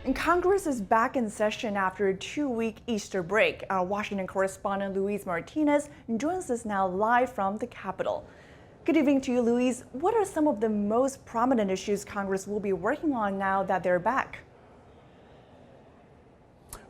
And Congress is back in session after a 2-week Easter break. Our Washington correspondent Luis Martinez joins us now live from the Capitol. Good evening to you, Luis. What are some of the most prominent issues Congress will be working on now that they're back?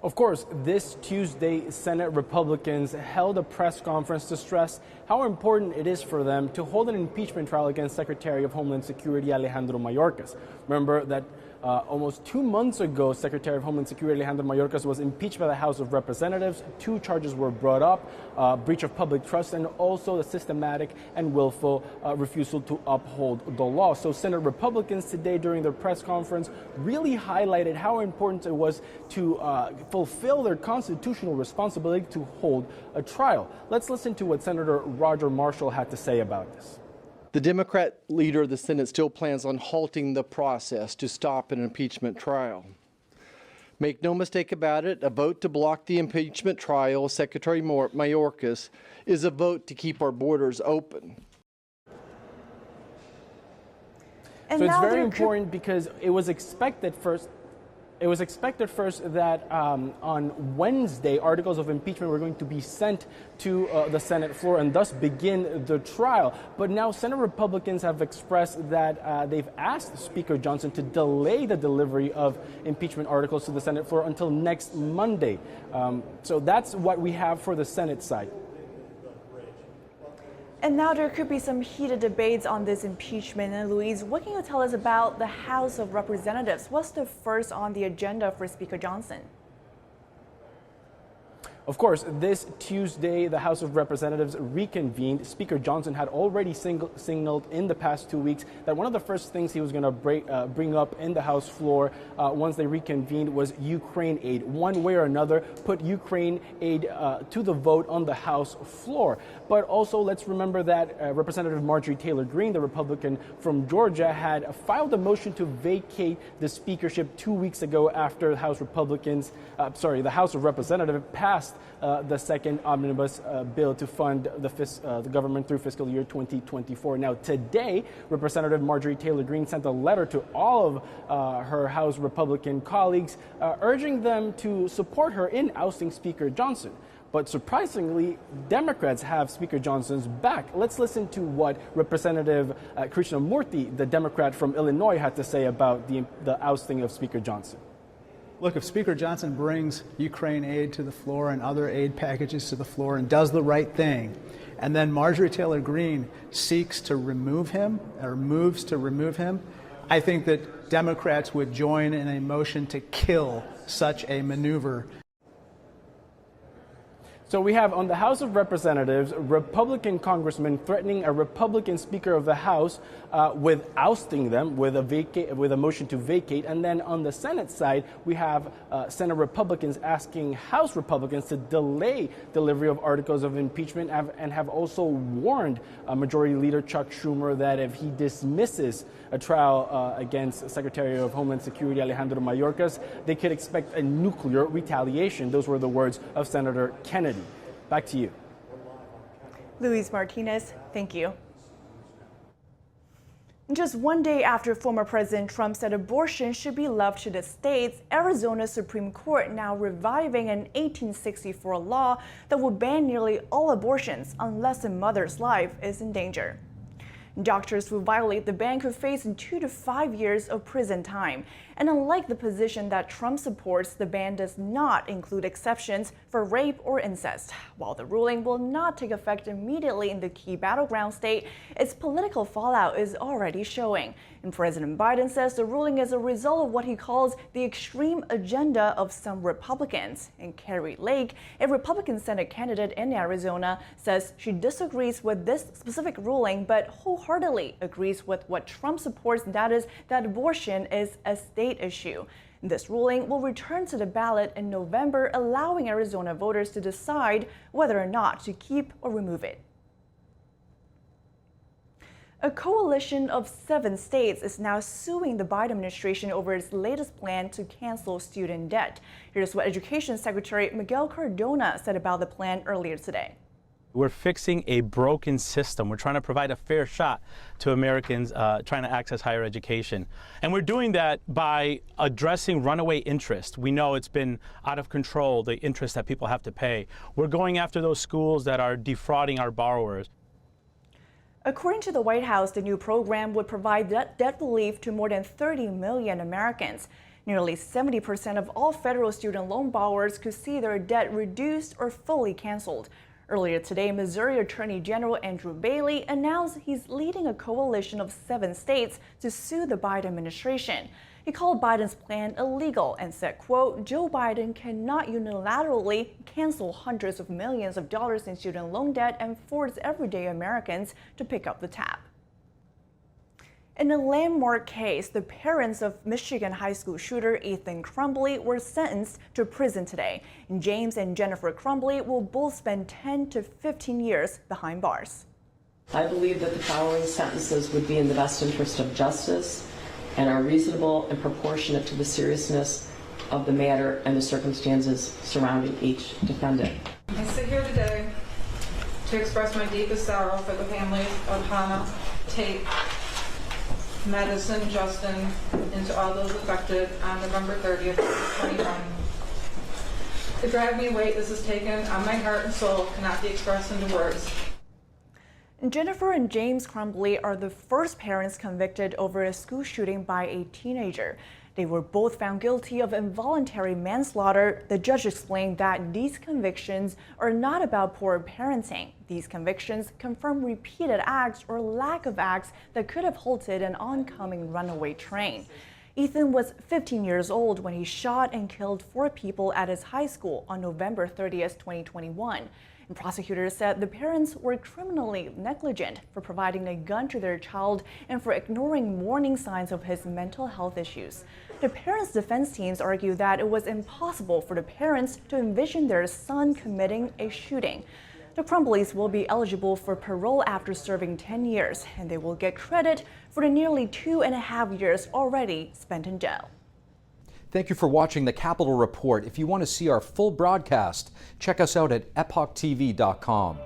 Of course, this Tuesday, Senate Republicans held a press conference to stress how important it is for them to hold an impeachment trial against Secretary of Homeland Security Alejandro Mayorkas. Remember that almost 2 months ago, Secretary of Homeland Security Alejandro Mayorkas was impeached by the House of Representatives. 2 charges were brought up, breach of public trust and also the systematic and willful refusal to uphold the law. So Senate Republicans today during their press conference really highlighted how important it was to fulfill their constitutional responsibility to hold a trial. Let's listen to what Senator Roger Marshall had to say about this. The Democrat leader of the Senate still plans on halting the process to stop an impeachment trial. Make no mistake about it, a vote to block the impeachment trial, Secretary Mayorkas, is a vote to keep our borders open. So it's very important because it was expected first that on Wednesday, articles of impeachment were going to be sent to the Senate floor and thus begin the trial. But now Senate Republicans have expressed that they've asked Speaker Johnson to delay the delivery of impeachment articles to the Senate floor until next Monday. So that's what we have for the Senate side. And now there could be some heated debates on this impeachment. And Louise, what can you tell us about the House of Representatives? What's the first on the agenda for Speaker Johnson? Of course, this Tuesday, the House of Representatives reconvened. Speaker Johnson had already signaled in the past 2 weeks that one of the first things he was going to bring up in the House floor once they reconvened was Ukraine aid. One way or another, put Ukraine aid to the vote on the House floor. But also, let's remember that Representative Marjorie Taylor Greene, the Republican from Georgia, had filed a motion to vacate the speakership 2 weeks ago after the House the House of Representatives passed the second omnibus bill to fund the government through fiscal year 2024. Now, today, Representative Marjorie Taylor Greene sent a letter to all of her House Republican colleagues urging them to support her in ousting Speaker Johnson. But surprisingly, Democrats have Speaker Johnson's back. Let's listen to what Representative Krishnamurthy, the Democrat from Illinois, had to say about the ousting of Speaker Johnson. Look, if Speaker Johnson brings Ukraine aid to the floor and other aid packages to the floor and does the right thing, and then Marjorie Taylor Greene seeks to remove him or moves to remove him, I think that Democrats would join in a motion to kill such a maneuver. So we have on the House of Representatives, Republican congressmen threatening a Republican Speaker of the House with ousting them with a motion to vacate. And then on the Senate side, we have Senate Republicans asking House Republicans to delay delivery of articles of impeachment and have also warned Majority Leader Chuck Schumer that if he dismisses a trial against Secretary of Homeland Security Alejandro Mayorkas, they could expect a nuclear retaliation. Those were the words of Senator Kennedy. Back to you. Luis Martinez, thank you. Just 1 day after former President Trump said abortion should be left to the states, Arizona's Supreme Court now reviving an 1864 law that will ban nearly all abortions unless a mother's life is in danger. Doctors who violate the ban could face 2 to 5 years of prison time. And unlike the position that Trump supports, the ban does not include exceptions for rape or incest. While the ruling will not take effect immediately in the key battleground state, its political fallout is already showing. And President Biden says the ruling is a result of what he calls the extreme agenda of some Republicans. And Carrie Lake, a Republican Senate candidate in Arizona, says she disagrees with this specific ruling, but wholeheartedly agrees with what Trump supports, that is, that abortion is a state issue. This ruling will return to the ballot in November, allowing Arizona voters to decide whether or not to keep or remove it. A coalition of 7 states is now suing the Biden administration over its latest plan to cancel student debt. Here's what Education Secretary Miguel Cardona said about the plan earlier today. We're fixing a broken system. We're trying to provide a fair shot to Americans trying to access higher education. And we're doing that by addressing runaway interest. We know it's been out of control, the interest that people have to pay. We're going after those schools that are defrauding our borrowers. According to the White House, the new program would provide debt relief to more than 30 million Americans. Nearly 70% of all federal student loan borrowers could see their debt reduced or fully canceled. Earlier today, Missouri Attorney General Andrew Bailey announced he's leading a coalition of 7 states to sue the Biden administration. He called Biden's plan illegal and said, quote, Joe Biden cannot unilaterally cancel hundreds of millions of dollars in student loan debt and force everyday Americans to pick up the tab. In a landmark case, the parents of Michigan high school shooter Ethan Crumbley were sentenced to prison today. And James and Jennifer Crumbley will both spend 10 to 15 years behind bars. I believe that the following sentences would be in the best interest of justice and are reasonable and proportionate to the seriousness of the matter and the circumstances surrounding each defendant. I sit here today to express my deepest sorrow for the families of Hannah, Tate, Madison, Justin, and to all those affected on November 30th, 2021. The driving weight this has taken on my heart and soul cannot be expressed into words. Jennifer and James Crumbley are the first parents convicted over a school shooting by a teenager. They were both found guilty of involuntary manslaughter. The judge explained that these convictions are not about poor parenting. These convictions confirm repeated acts or lack of acts that could have halted an oncoming runaway train. Ethan was 15 years old when he shot and killed 4 people at his high school on November 30th, 2021. And prosecutors said the parents were criminally negligent for providing a gun to their child and for ignoring warning signs of his mental health issues. The parents' defense teams argue that it was impossible for the parents to envision their son committing a shooting. The Crumbleys will be eligible for parole after serving 10 years, and they will get credit for the nearly 2.5 years already spent in jail. Thank you for watching the Capitol Report. If you want to see our full broadcast, check us out at epochtv.com.